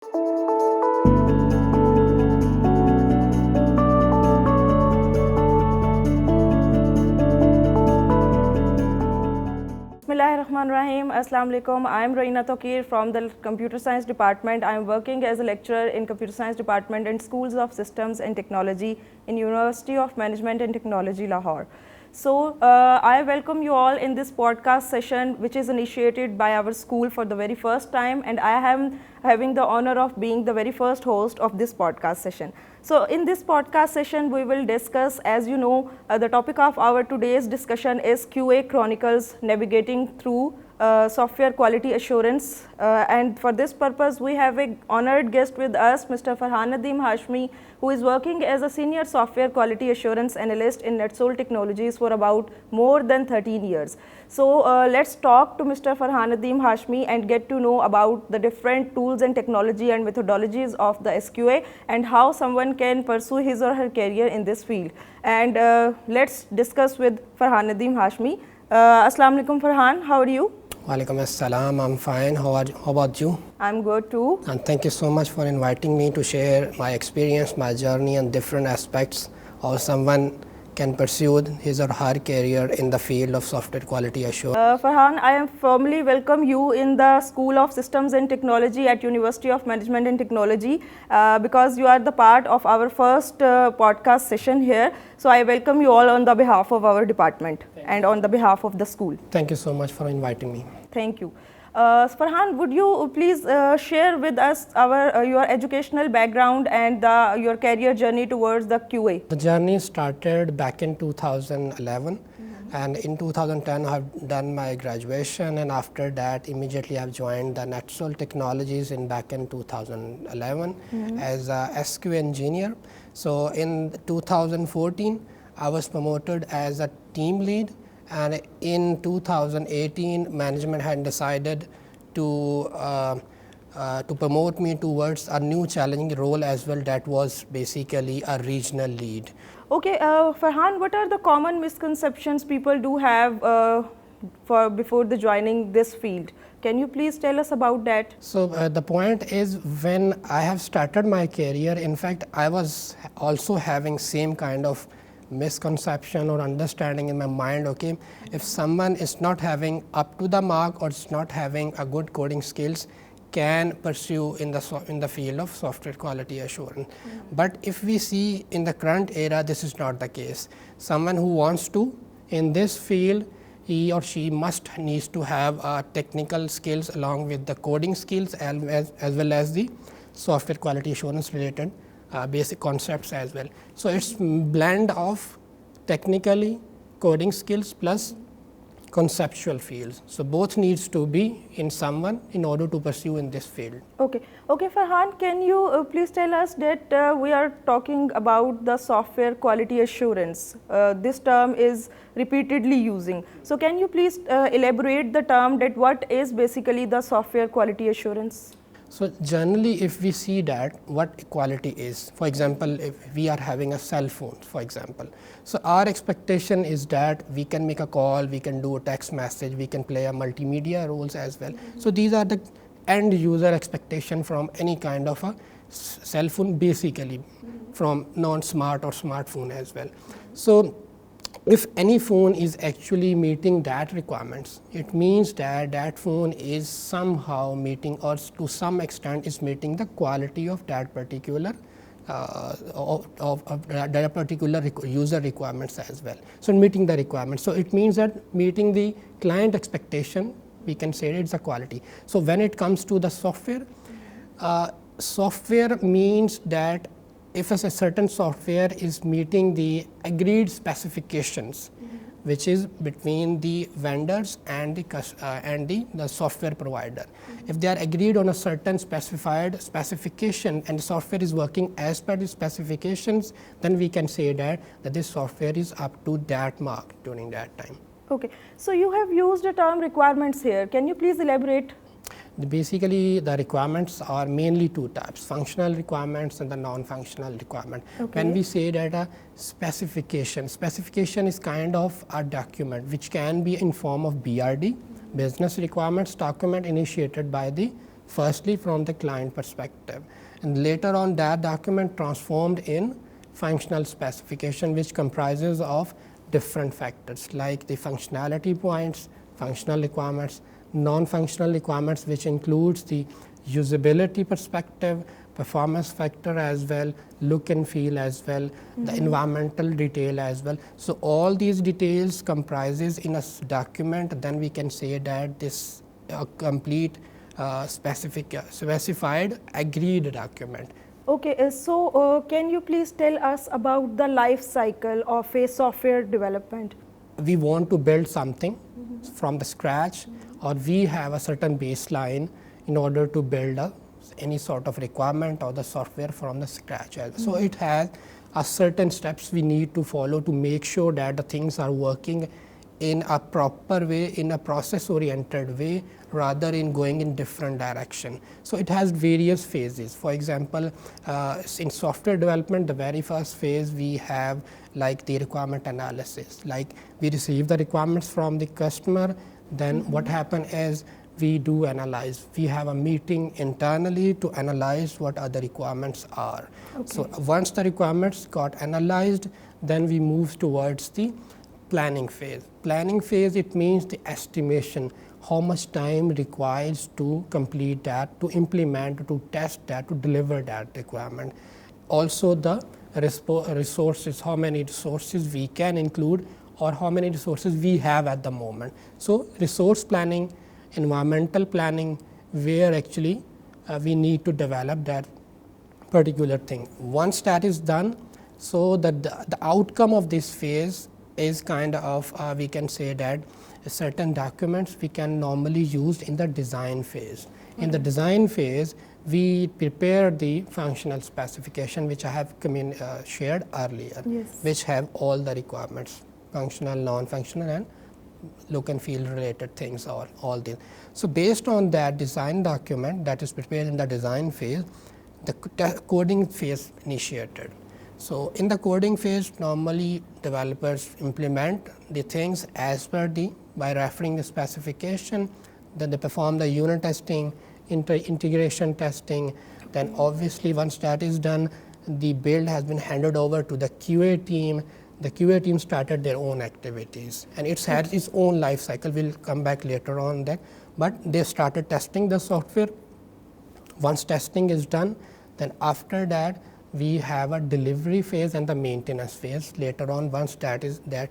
Bismillahirrahmanirrahim. Assalamu alaikum. I am Raina Tokir from the Computer Science Department. I am working as a lecturer in Computer Science Department and Schools of Systems and Technology in University of Management and Technology, Lahore. So, I welcome you all in this podcast session, which is initiated by our school for the very first time, and I am having the honor of being the very first host of this podcast session. So, in this podcast session, we will discuss, as you know, the topic of our today's discussion is QA Chronicles, navigating through software quality assurance, and for this purpose we have a honored guest with us, Mr. Farhan Hashmi, who is working as a senior software quality assurance analyst in NETSOL Technologies for about more than 13 years. So let's talk to Mr. Farhan Hashmi and get to know about the different tools and technology and methodologies of the SQA and how someone can pursue his or her career in this field. And let's discuss with Farhan Hashmi. Assalamu alaikum Farhan, how are you? Walaikum assalam, I'm fine. How about you? I'm good too. And thank you so much for inviting me to share my experience, my journey and different aspects how someone can pursue his or her career in the field of software quality assurance. Farhan, I am formally welcome you in the School of Systems and Technology at University of Management and Technology because you are the part of our first podcast session here. So I welcome you all on the behalf of our department and on the behalf of the school. Thank you so much for inviting me. Thank you. Farhan, would you please share with us your educational background and your career journey towards the QA? The journey started back in 2011 and in 2010 I have done my graduation, and after that immediately I have joined the NETSOL Technologies back in 2011 as a SQA engineer. So in 2014 I was promoted as a team lead. And in 2018, management had decided to promote me towards a new challenging role as well, that was basically a regional lead. Okay, Farhan, what are the common misconceptions people do have before joining this field? Can you please tell us about that? So the point is, when I have started my career, in fact, I was also having same kind of misconception or understanding in my mind. Okay, if someone is not having up to the mark or is not having a good coding skills, can pursue in the field of software quality assurance. But if we see in the current era, this is not the case. Someone who wants to in this field, he or she needs to have technical skills along with the coding skills as well as the software quality assurance related basic concepts as well. So it's blend of technically coding skills plus conceptual fields. So both needs to be in someone in order to pursue in this field. Okay, Farhan, can you please tell us that we are talking about the software quality assurance. This term is repeatedly using. So can you please elaborate the term that what is basically the software quality assurance? So generally, if we see that what quality is, for example, if we are having a cell phone, for example, so our expectation is that we can make a call, we can do a text message, we can play a multimedia roles as well. So these are the end user expectation from any kind of a cell phone, basically from non-smart or smartphone as well. So if any phone is actually meeting that requirements, it means that that phone is somehow meeting or to some extent is meeting the quality of that particular user requirements as well. So meeting the requirements. So it means that meeting the client expectation, we can say it's a quality. So when it comes to the software, software means that if a certain software is meeting the agreed specifications, which is between the vendors and the software provider. If they are agreed on a certain specified specification and the software is working as per the specifications, then we can say that this software is up to that mark during that time. Okay, so you have used the term requirements here. Can you please elaborate? Basically, the requirements are mainly two types: functional requirements and the non-functional requirement. Okay. When we say that a specification is kind of a document which can be in form of BRD, business requirements document initiated by the firstly from the client perspective, and later on that document transformed in functional specification, which comprises of different factors like the functionality points, functional requirements, non-functional requirements, which includes the usability perspective, performance factor as well, look and feel as well, the environmental detail as well. So all these details comprises in a document, then we can say that this complete specified agreed document. Okay, can you please tell us about the life cycle of a software development? We want to build something from the scratch, or we have a certain baseline in order to build any sort of requirement or the software from the scratch. So it has a certain steps we need to follow to make sure that the things are working in a proper way, in a process oriented way, rather in going in different direction. So it has various phases. For example, in software development, the very first phase we have like the requirement analysis. Like we receive the requirements from the customer, then what happen is we do analyze. We have a meeting internally to analyze what other requirements are. Okay. So once the requirements got analyzed, then we move towards the planning phase. Planning phase, it means the estimation, how much time requires to complete that, to implement, to test that, to deliver that requirement. Also the resources, how many resources we can include or how many resources we have at the moment. So resource planning, environmental planning, where actually we need to develop that particular thing. Once that is done, so that the outcome of this phase is kind of we can say that certain documents we can normally use in the design phase. In the design phase, we prepare the functional specification, which I have shared earlier, which have all the requirements, functional, non-functional, and look and feel related things, or all these. So based on that design document that is prepared in the design phase, the coding phase initiated. So in the coding phase, normally developers implement the things as per by referring the specification, then they perform the unit testing, integration testing, then obviously once that is done, the build has been handed over to the QA team. The QA team started their own activities, and it's had its own life cycle. We'll come back later on that, but they started testing the software. Once testing is done, then after that we have a delivery phase and the maintenance phase later on. Once that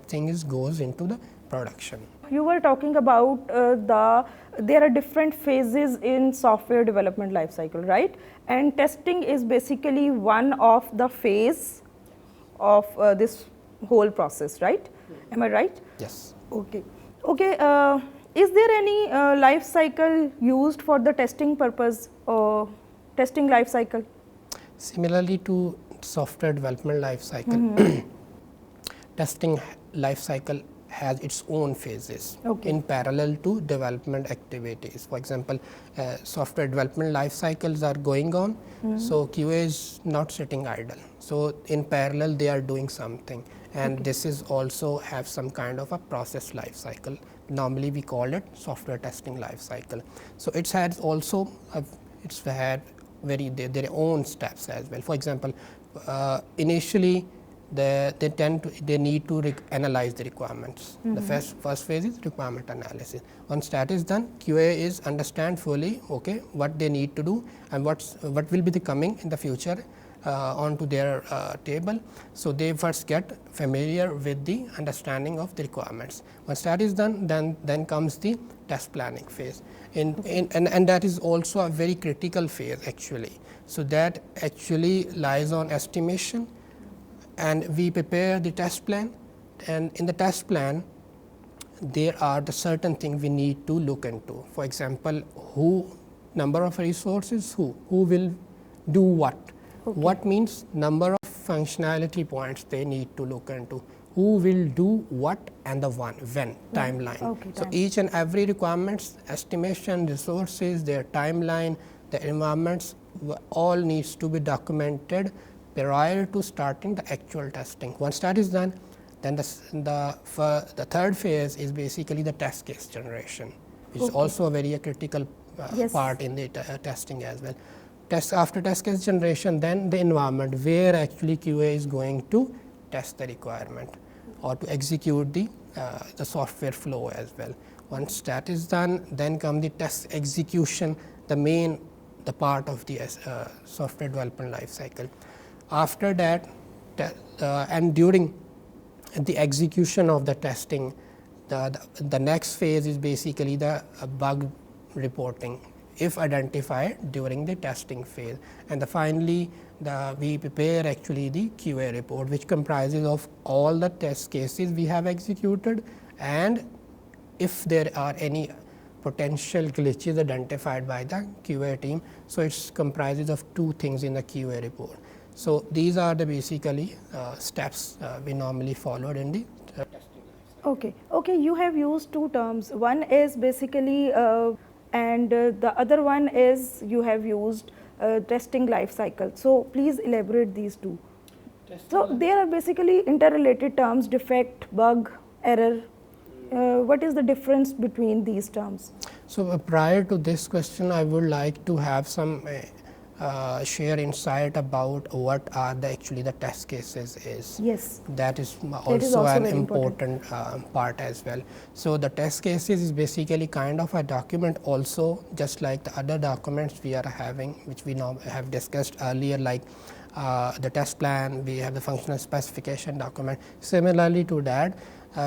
thing goes into the production. You were talking about there are different phases in software development life cycle, right? And testing is basically one of the phase of this whole process, right? Am I right? Yes. Okay. Okay. Is there any life cycle used for the testing purpose or testing life cycle? Similarly to software development life cycle, testing life cycle has its own phases in parallel to development activities. For example, software development life cycles are going on, so QA is not sitting idle. So in parallel they are doing something, and this is also have some kind of a process life cycle. Normally we call it software testing life cycle. So it's had also it's had their own steps as well. For example, initially they need to analyze the requirements. The first phase is requirement analysis. Once that is done, QA is understand fully what they need to do and what will be the coming in the future onto their table. So they first get familiar with the understanding of the requirements. Once that is done, then comes the test planning phase. And that is also a very critical phase actually. So that actually lies on estimation, and we prepare the test plan, and in the test plan there are the certain things we need to look into. For example, number of resources, who will do what. What means number of functionality points they need to look into, who will do what, and the when timeline. So each and every requirements, estimation, resources, their timeline, the environments, all needs to be documented prior to starting the actual testing. Once that is done, then the third phase is basically the test case generation, which is also a very critical Yes. part in the testing as well. After test case generation, then the environment where actually QA is going to test the requirement or to execute the software flow as well. Once that is done, then come the test execution, the part of the software development life cycle. After that, and during the execution of the testing, the next phase is basically the bug reporting if identified during the testing phase. And finally, we prepare actually the QA report, which comprises of all the test cases we have executed, and if there are any potential glitches identified by the QA team. So it comprises of two things in the QA report. So these are the basically steps we normally followed in the testing. Okay, okay, you have used two terms. One is basically, and the other one is you have used testing life cycle. So please elaborate these two. So there are basically interrelated terms: defect, bug, error. What is the difference between these terms? So prior to this question, I would like to have some share insight about what are actually the test cases is. Yes. That is also an important part as well. So the test cases is basically kind of a document also, just like the other documents we are having, which we now have discussed earlier, like the test plan, we have the functional specification document. Similarly to that,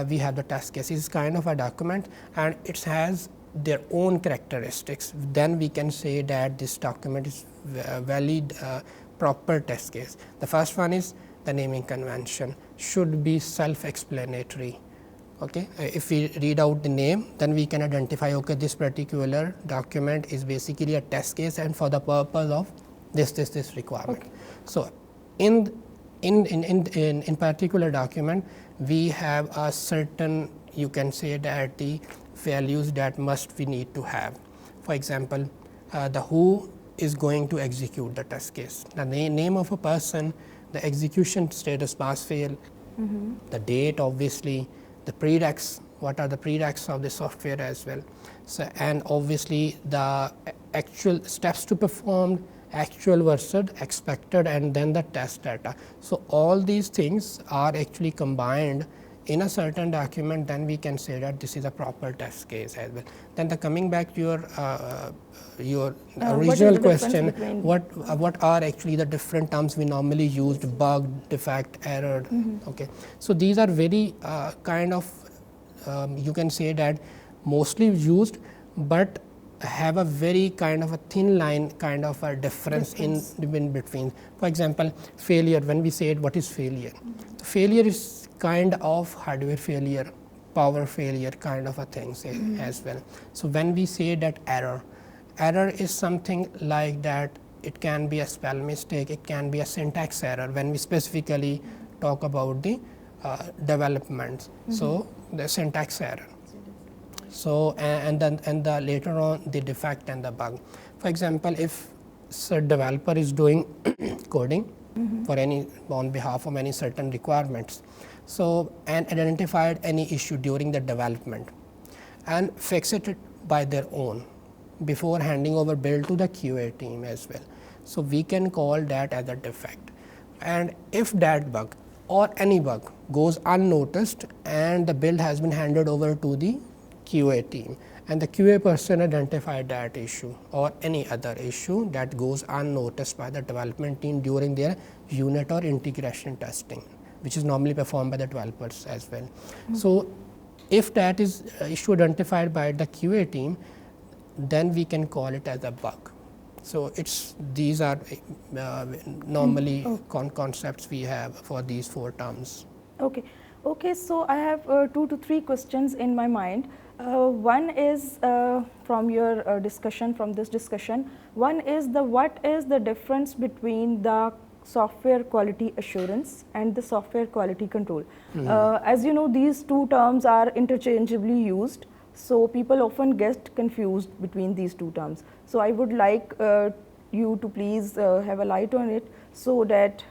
we have the test cases. It's kind of a document, and it has their own characteristics. Then we can say that this document is valid proper test case. The first one is the naming convention should be self-explanatory. Okay, if we read out the name, then we can identify, okay, this particular document is basically a test case and for the purpose of this requirement. Okay. So in particular document, we have a certain, you can say that the values that we need to have. For example, the who is going to execute the test case, the name of a person, the execution status pass fail, the date, obviously, the prereqs, what are the prereqs of the software as well. So, and obviously the actual steps to perform, actual versus expected, and then the test data. So all these things are actually combined in a certain document. Then we can say that this is a proper test case as well. Then coming back to your original question, what are actually the different terms we normally used: bug, defect, error. Okay, so these are very kind of you can say that mostly used, but have a very kind of a thin line kind of a difference in between. For example, failure, when we say what is failure, failure is kind of hardware failure, power failure kind of a thing as well. So when we say that error is something like that, it can be a spell mistake, it can be a syntax error when we specifically talk about the development. So the syntax error. So and the later on the defect and the bug. For example, if a developer is doing coding for on behalf of any certain requirements, so and identified any issue during the development and fix it by their own before handing over build to the QA team as well. So we can call that as a defect. And if that bug or any bug goes unnoticed and the build has been handed over to the QA team, and the QA person identified that issue or any other issue that goes unnoticed by the development team during their unit or integration testing, which is normally performed by the developers as well. So if that is issue identified by the QA team, then we can call it as a bug. So these are normally concepts we have for these four terms. Okay. Okay, so I have 2 to 3 questions in my mind. One is from your discussion, from this discussion. One is what is the difference between the software quality assurance and the software quality control? As you know, these two terms are interchangeably used, so people often get confused between these two terms. So I would like you to please have a light on it so that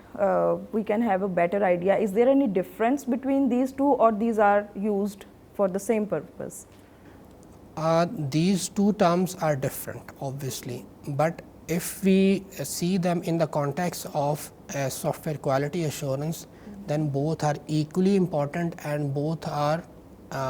we can have a better idea. Is there any difference between these two, or these are used for the same purpose? These two terms are different, obviously, but if we see them in the context of software quality assurance, then both are equally important and both are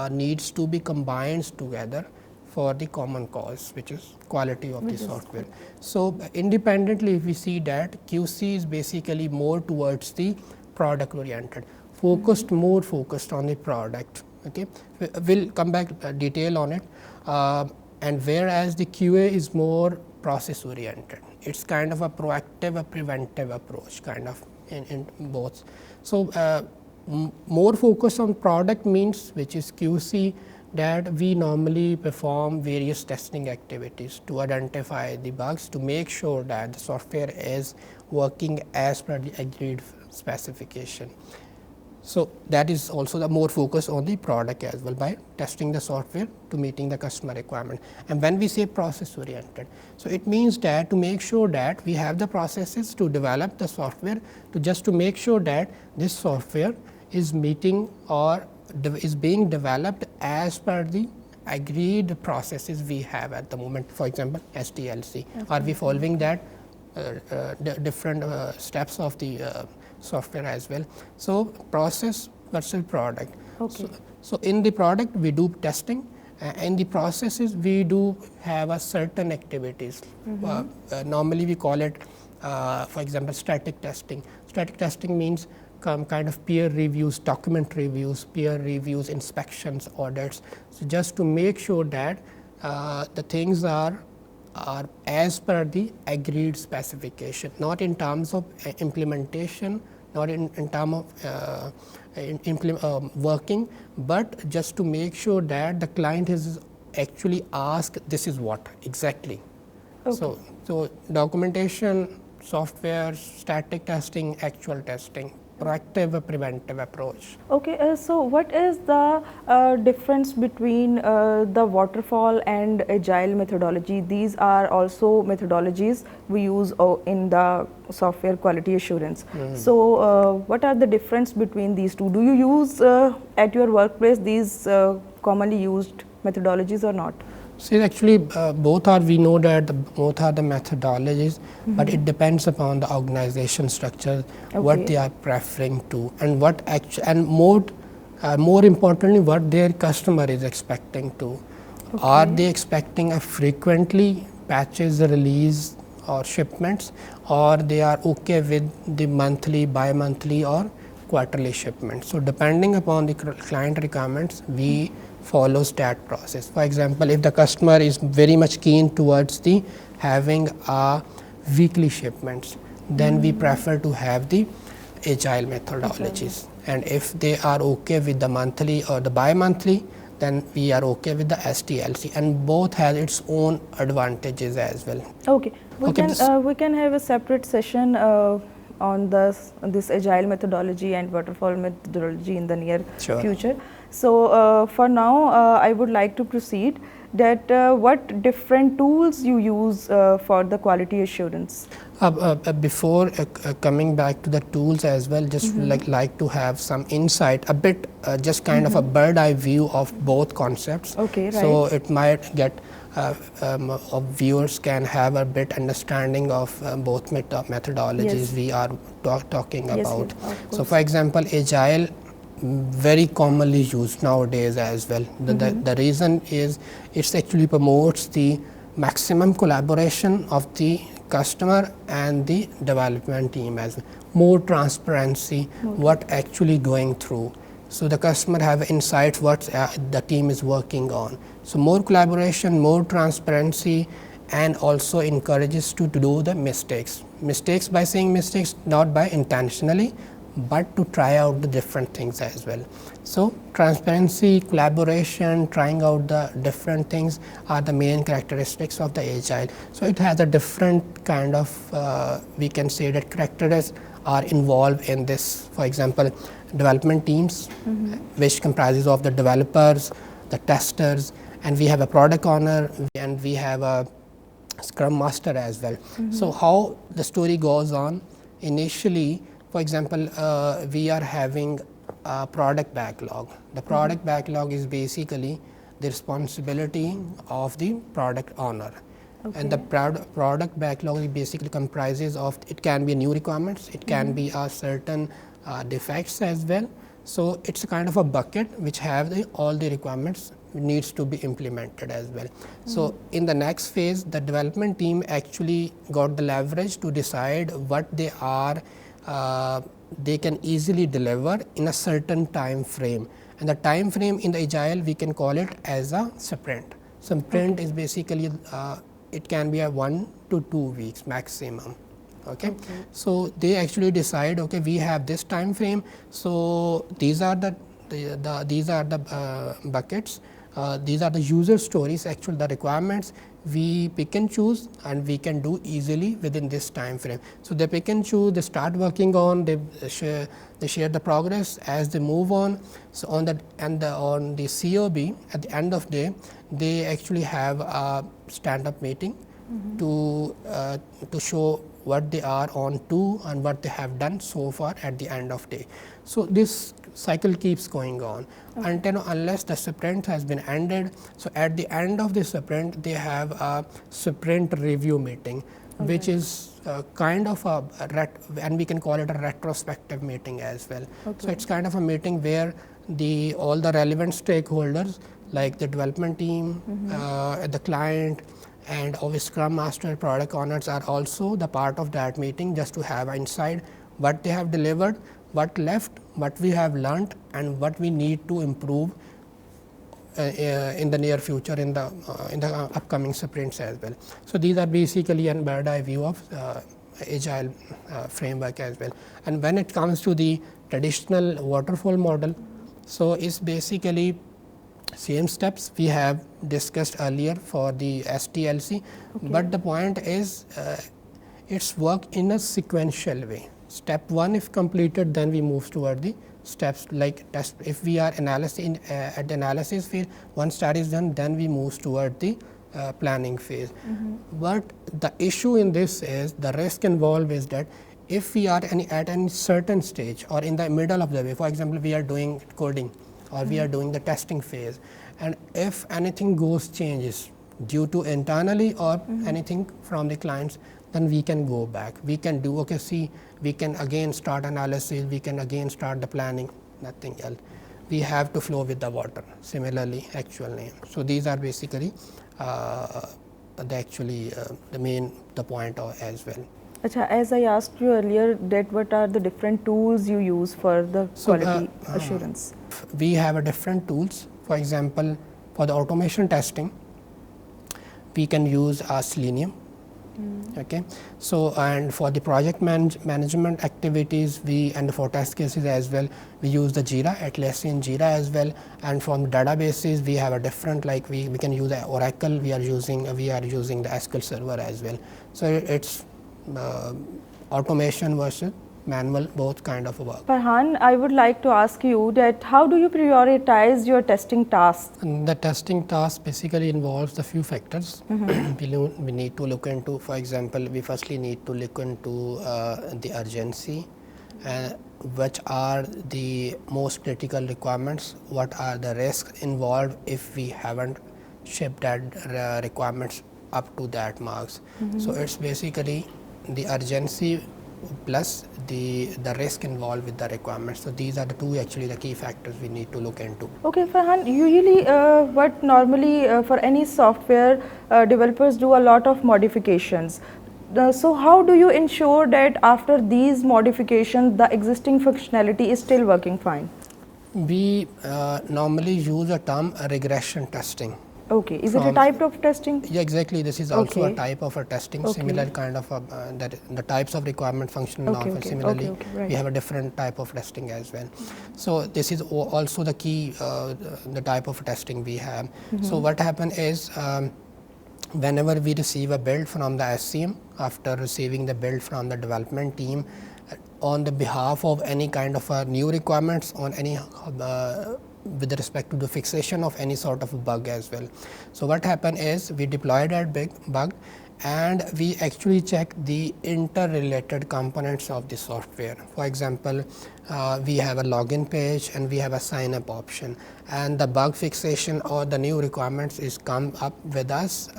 needs to be combined together for the common cause, which is quality of the software. So, independently, if we see that QC is basically more towards the product oriented, focused more focused on the product. Okay, we'll come back detail on it, and whereas the QA is more process oriented. It's kind of a proactive, a preventive approach, kind of in both. So, more focus on product means, which is QC, that we normally perform various testing activities to identify the bugs, to make sure that the software is working as per the agreed specification. So, that is also the more focus on the product as well, by testing the software to meeting the customer requirement. And when we say process oriented, so it means that to make sure that we have the processes to develop the software, to just to make sure that this software is meeting or is being developed as per the agreed processes we have at the moment. For example, SDLC, are we following that different steps of the software as well. So, process versus product. Okay. So, in the product we do testing, in the processes we do have a certain activities. Normally we call it, for example, static testing. Static testing means kind of peer reviews, document reviews, peer reviews, inspections, audits. So, just to make sure that the things are as per the agreed specification, not in terms of implementation, not in terms of working, but just to make sure that the client is actually asked this is what exactly. Okay. So, documentation, software, static testing, actual testing, proactive, preventive approach. Okay, so what is the difference between the waterfall and agile methodology? These are also methodologies we use in the software quality assurance. So, what are the difference between these two? Do you use at your workplace these commonly used methodologies or not? See, actually, both are, we know that both are the methodologies, but it depends upon the organization structure, what they are preferring to, and what and more importantly, what their customer is expecting to. Are they expecting a frequently patches release or shipments, or they are okay with the monthly, bi-monthly or quarterly shipments. So, depending upon the client requirements, we follows that process. For example, if the customer is very much keen towards the having a weekly shipments, then we prefer to have the agile methodologies. And if they are okay with the monthly or the bi-monthly, then we are okay with the SDLC, and both has its own advantages as well. Okay, we can have a separate session on this agile methodology and waterfall methodology in the near future. So, for now I would like to proceed that what different tools you use for the quality assurance. Before coming back to the tools as well, just like to have some insight, a bit just kind of a bird eye view of both concepts. Okay, right. So, it might get viewers can have a bit understanding of both methodologies we are talking about. So, for example, agile very commonly used nowadays as well. The reason is it actually promotes the maximum collaboration of the customer and the development team as well. More transparency, what actually going through. So, the customer have insights what the team is working on. So, more collaboration, more transparency, and also encourages to do the mistakes. Mistakes by saying mistakes, not by intentionally, but to try out the different things as well. So, transparency, collaboration, trying out the different things are the main characteristics of the agile. So, it has a different kind of we can say that characteristics are involved in this. For example, development teams, which comprises of the developers, the testers, and we have a product owner, and we have a scrum master as well. So, how the story goes on initially, for example, we are having a product backlog. The product backlog is basically the responsibility of the product owner. Okay. And the product backlog basically comprises of, it can be new requirements, it can be a certain defects as well. So, it is a kind of a bucket which have all the requirements needs to be implemented as well. So, in the next phase, the development team actually got the leverage to decide what they are they can easily deliver in a certain time frame, and the time frame in the agile we can call it as a sprint. Sprint is basically it can be a 1 to 2 weeks maximum. Okay. So, they actually decide, okay, we have this time frame. So, these are the buckets, these are the user stories, actually the requirements we pick and choose, and we can do easily within this time frame. So, they pick and choose, they start working on, they share the progress as they move on. So, on the on the COB at the end of day, they actually have a stand up meeting to show what they are on to and what they have done so far at the end of day. So, this cycle keeps going on until unless the sprint has been ended. So, at the end of the sprint, they have a sprint review meeting, which is kind of a and we can call it a retrospective meeting as well. So, it is kind of a meeting where all the relevant stakeholders like the development team, the client, and obviously Scrum Master, product owners are also the part of that meeting, just to have insight what they have delivered, what left, what we have learned, and what we need to improve in the near future in the upcoming sprints as well. So, these are basically a bird eye view of agile framework as well. And when it comes to the traditional waterfall model, so it's basically same steps we have discussed earlier for the STLC, but the point is it's work in a sequential way. Step 1 if completed, then we move toward the steps like test. If we are at the analysis phase, one study is done, then we move toward the planning phase. But the issue in this is the risk involved is that if we are at any certain stage or in the middle of the way, for example, we are doing coding or we are doing the testing phase, and if anything changes due to internally or anything from the clients, then we can go back. We can do, okay, see, we can again start analysis, we can again start the planning, nothing else. We have to flow with the water, similarly actual name. So, these are basically the point as well. Achha, as I asked you earlier, that what are the different tools you use for the quality assurance? We have different tools. For example, for the automation testing, we can use Selenium. Okay. So, and for the project management activities, and for test cases as well, we use the Jira, Atlassian Jira as well. And from databases, we have a different, like we can use Oracle. We are using the SQL Server as well. So, it's automation versus manual, both kind of work. Farhan, I would like to ask you that how do you prioritize your testing tasks? The testing task basically involves a few factors. We need to look into, for example, we firstly need to look into the urgency, which are the most critical requirements, what are the risks involved if we haven't shipped that requirements up to that marks. So, it's basically the urgency plus the risk involved with the requirements. So, these are the two actually the key factors we need to look into. Okay, Farhan, usually what normally for any software developers do a lot of modifications. So, how do you ensure that after these modifications the existing functionality is still working fine? We normally use a term regression testing. Okay, is it a type of testing? Yeah, exactly. This is also a type of a testing, similar kind of the types of requirement functional similarly right. We have a different type of testing as well. So, this is also the key the type of testing we have. So, what happens is whenever we receive a build from the SCM, after receiving the build from the development team on the behalf of any kind of new requirements on any with respect to the fixation of any sort of a bug as well. So, what happens is we deploy that big bug, and we actually check the interrelated components of the software. For example, we have a login page and we have a sign up option, and the bug fixation or the new requirements is come up with us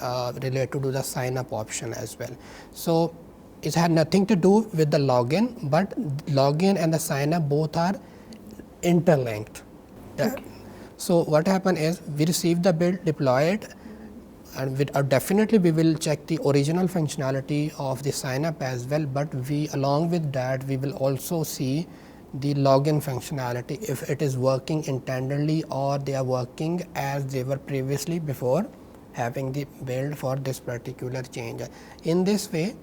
related to the sign up option as well. So it had nothing to do with the login, but login and the sign up both are interlinked. Okay. So what happened is we receive the build, deploy it, and definitely we will check the original functionality of the sign up as well, but we along with that we will also see the login functionality, if it is working intendedly or they are working as they were previously before having the build for this particular change. In this way,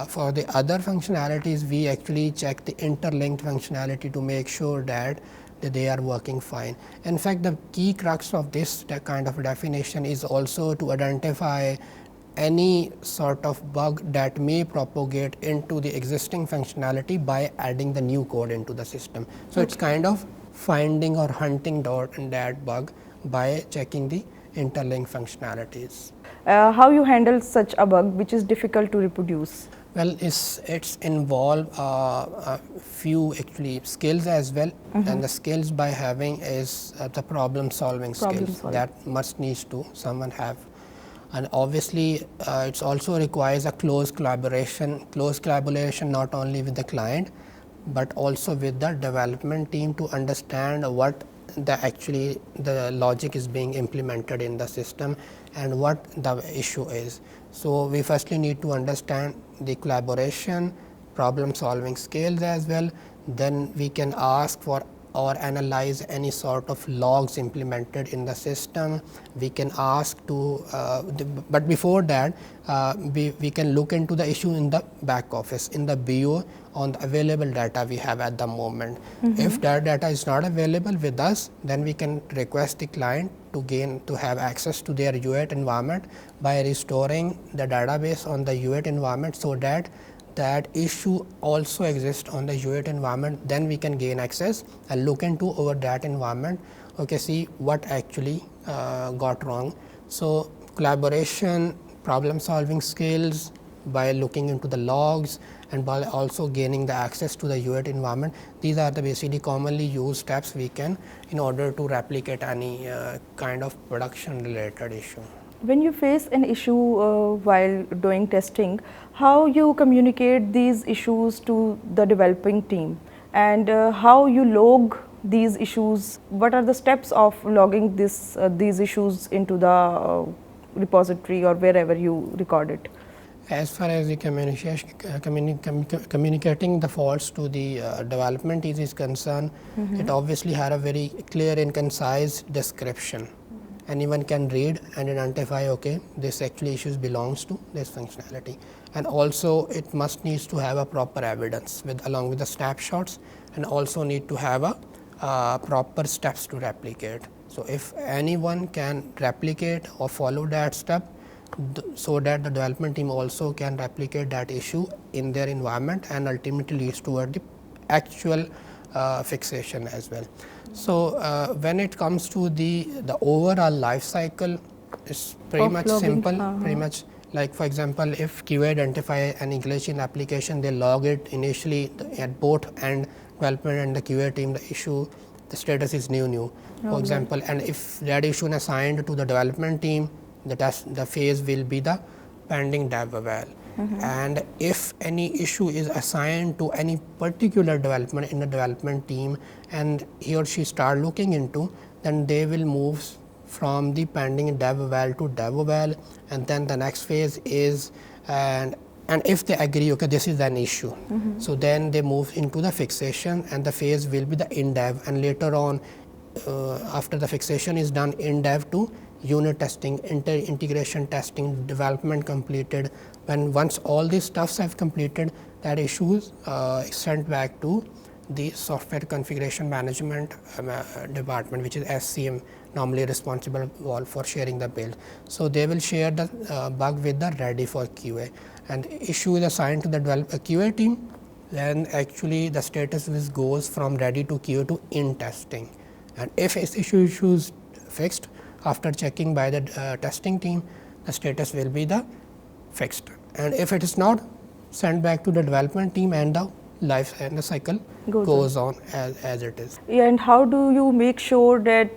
for the other functionalities we actually check the interlinked functionality to make sure that they are working fine. In fact, the key crux of this kind of definition is also to identify any sort of bug that may propagate into the existing functionality by adding the new code into the system. So, it is kind of finding or hunting that bug by checking the interlinked functionalities. How you handle such a bug which is difficult to reproduce? Well, it's involve a few actually skills as well, and the skills by having is the problem solving skills that must needs to someone have, and obviously it's also requires a close collaboration not only with the client but also with the development team to understand what the logic is being implemented in the system and what the issue is. So, we firstly need to understand the collaboration, problem solving skills as well, then we can ask for or analyze any sort of logs implemented in the system. We can ask to, but before that we can look into the issue in the back office, in the BO, on the available data we have at the moment. If that data is not available with us, then we can request the client to have access to their U8 environment by restoring the database on the U8 environment, so that that issue also exists on the U8 environment. Then we can gain access and look into over that environment, okay, see what actually got wrong. So, collaboration, problem solving skills by looking into the logs and by also gaining the access to the U8 environment, these are the basically commonly used steps we can in order to replicate any kind of production related issue. When you face an issue while doing testing, how you communicate these issues to the developing team, and how you log these issues? What are the steps of logging these issues into the repository or wherever you record it? As far as the communicating the faults to the development team is concerned, it obviously had a very clear and concise description. Anyone can read and identify, okay, this actually issues belongs to this functionality, and also it must needs to have a proper evidence along with the snapshots, and also need to have a proper steps to replicate. So, if anyone can replicate or follow that step, so that the development team also can replicate that issue in their environment and ultimately leads toward the actual fixation as well. So, when it comes to the overall life cycle, it's pretty much simple, pretty much like, for example, if QA identify any glitch in application, they log it initially at both end, development and the QA team, the issue, the status is new, for example, and if that issue is assigned to the development team, the phase will be the pending dev eval. And if any issue is assigned to any particular development in the development team and he or she start looking into, then they will move from the pending dev eval to dev eval, and then the next phase is and if they agree, okay, this is an issue, so then they move into the fixation, and the phase will be the in dev, and later on after the fixation is done, in dev to unit testing, integration testing, development completed. When once all these stuffs have completed, that issue is sent back to the software configuration management department, which is SCM, normally responsible for sharing the build. So, they will share the bug with the ready for QA, and issue is assigned to the QA team. Then actually the status goes from ready to QA to in testing, and if issue is fixed after checking by the testing team, the status will be the fixed, and if it is not, sent back to the development team, and the life and the cycle goes on as it is. And how do you make sure that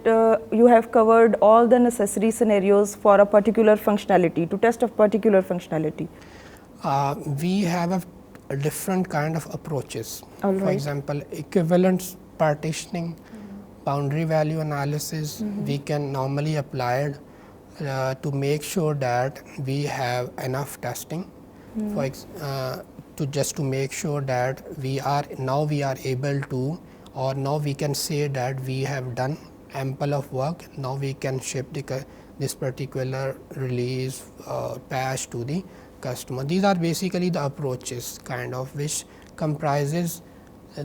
you have covered all the necessary scenarios for a particular functionality, to test a particular functionality? We have a different kind of approaches. All right. For example, equivalence partitioning, boundary value analysis, we can normally apply it to make sure that we have enough testing, to make sure that we are able to, or now we can say that we have done ample of work. Now we can ship this particular release patch to the customer. These are basically the approaches kind of which comprises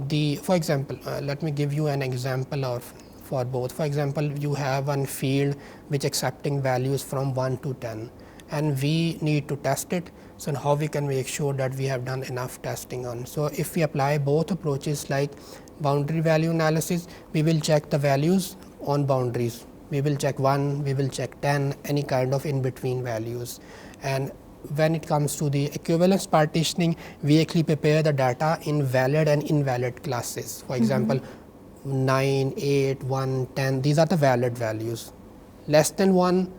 the, for example, let me give you an example of for both. For example, you have one field which accepting values from 1 to 10, and we need to test it. So how we can make sure that we have done enough testing on. So if we apply both approaches, like boundary value analysis, we will check the values on boundaries. We will check 1, we will check 10, any kind of in between values. And when it comes to the equivalence partitioning, we actually prepare the data in valid and invalid classes. For example, 9, 8, 1, 10, these are the valid values. Less than 1,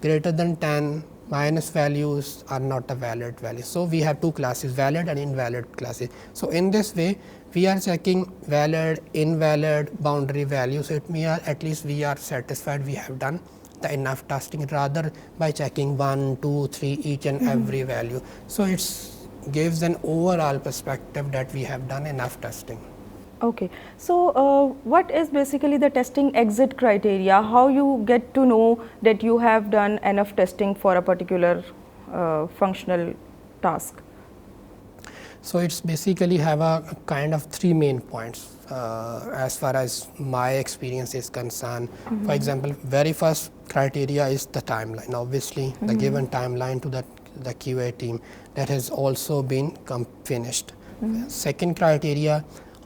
greater than 10, minus values are not a valid value. So we have two classes, valid and invalid classes. So in this way, we are checking valid, invalid, boundary values. So it means at least we are satisfied we have done the enough testing, rather by checking 1, 2, 3 each and every value. So it gives an overall perspective that we have done enough testing. Okay, so what is basically the testing exit criteria? How you get to know that you have done enough testing for a particular functional task? So it's basically have a kind of 3 main points as far as my experience is concerned. For example, very first criteria is the timeline. Obviously, the given timeline to the QA team that has also been finished. Second criteria,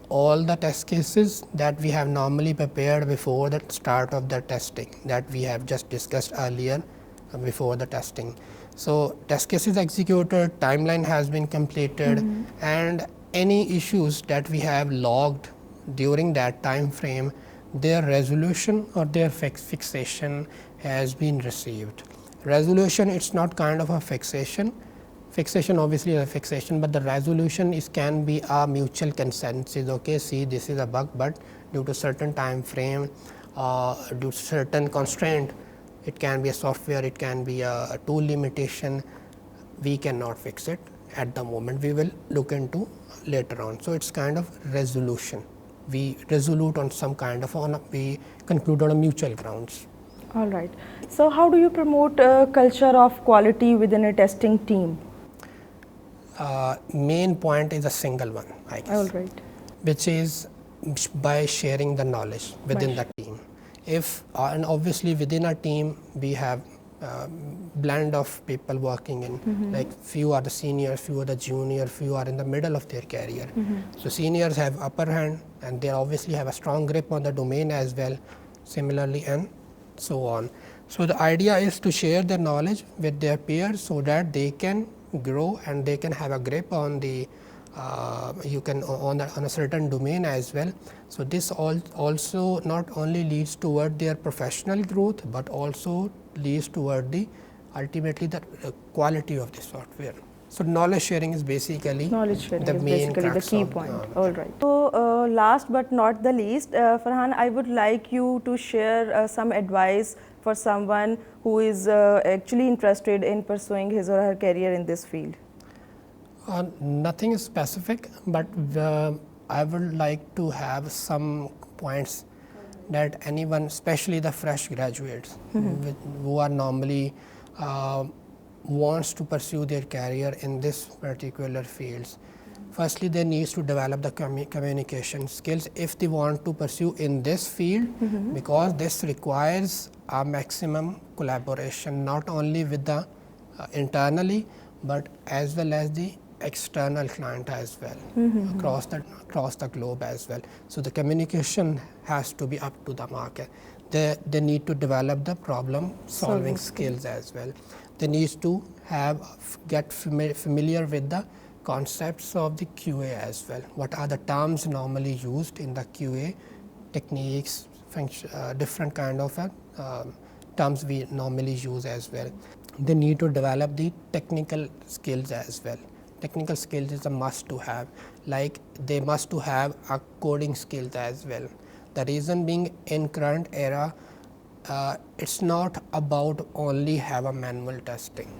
all the test cases that we have normally prepared before the start of the testing that we have just discussed earlier before the testing. So test cases executed, timeline has been completed, and any issues that we have logged during that time frame, their resolution or their fixation has been received. Resolution, it's not kind of a fixation. Fixation obviously is a fixation, but the resolution can be a mutual consensus. Okay, see, this is a bug, but due to certain time frame, due to certain constraint, it can be a software, it can be a tool limitation, we cannot fix it at the moment. We will look into later on. So it's kind of resolution. We resolute on some kind of we conclude on a mutual grounds. All right. So how do you promote a culture of quality within a testing team? Main point is a single one, I guess. All right. Which is by sharing the knowledge within the team. If and obviously within a team we have blend of people working in, like few are the seniors, few are the junior, few are in the middle of their career. So seniors have upper hand and they obviously have a strong grip on the domain as well, similarly, and so on. So the idea is to share their knowledge with their peers so that they can grow and they can have a grip on the on a certain domain as well. So this also not only leads toward their professional growth, but also leads toward the ultimately the quality of the software. So knowledge sharing is basically the key point. All right. So last but not the least, Farhan, I would like you to share some advice for someone who is actually interested in pursuing his or her career in this field. Nothing specific, but I would like to have some points that anyone, especially the fresh graduates, who are normally wants to pursue their career in this particular fields. Firstly, they need to develop the communication skills if they want to pursue in this field, because this requires a maximum collaboration, not only with the internally, but as well as the external client as well, across the globe as well. So the communication has to be up to the market. They need to develop the problem solving skills as well. they need to get familiar with the concepts of the QA as well. What are the terms normally used in the QA techniques, different kind of terms we normally use as well. They need to develop the technical skills as well. Technical skills is a must to have, like they must to have a coding skills as well. The reason being, in current era, it's not about only have a manual testing.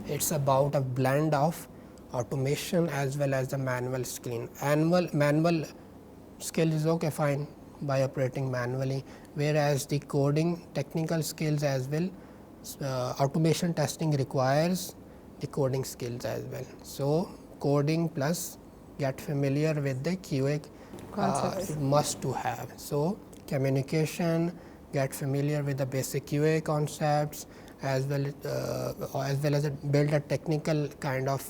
It's about a blend of automation as well as the manual skill. Manual skill is okay, fine, by operating manually, whereas the coding technical skills as well, automation testing requires the coding skills as well. So coding plus get familiar with the QA must to have. So communication, get familiar with the basic QA concepts, as well as build a technical kind of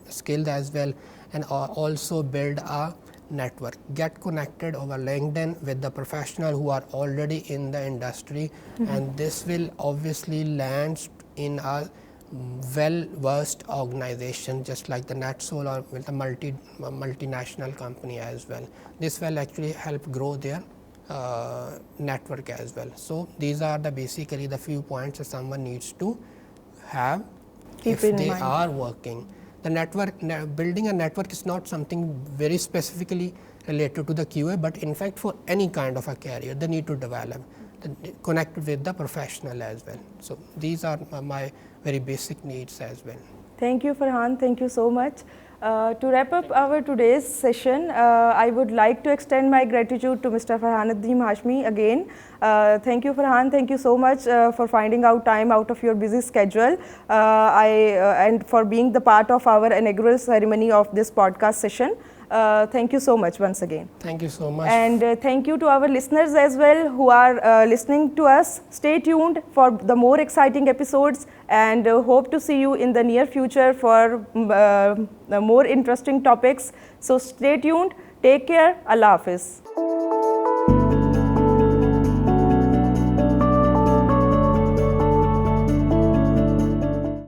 skill as well, and also build a network. Get connected over LinkedIn with the professional who are already in the industry, and this will obviously land in a well-versed organization, just like the NETSOL or with the multinational company as well. This will actually help grow their network as well. So these are basically the few points that someone needs to have if they are working. The network, building a network is not something very specifically related to the QA, but in fact for any kind of a career they need to develop, connect with the professional as well. So these are my very basic needs as well. Thank you, Farhan. Thank you so much. To wrap up our today's session, I would like to extend my gratitude to Mr. Farhan Hashmi again. Thank you, Farhan. Thank you so much for finding out time out of your busy schedule and for being the part of our inaugural ceremony of this podcast session. Thank you so much once again. Thank you so much. And thank you to our listeners as well who are listening to us. Stay tuned for the more exciting episodes, and hope to see you in the near future for more interesting topics. So stay tuned. Take care. Allah Hafiz.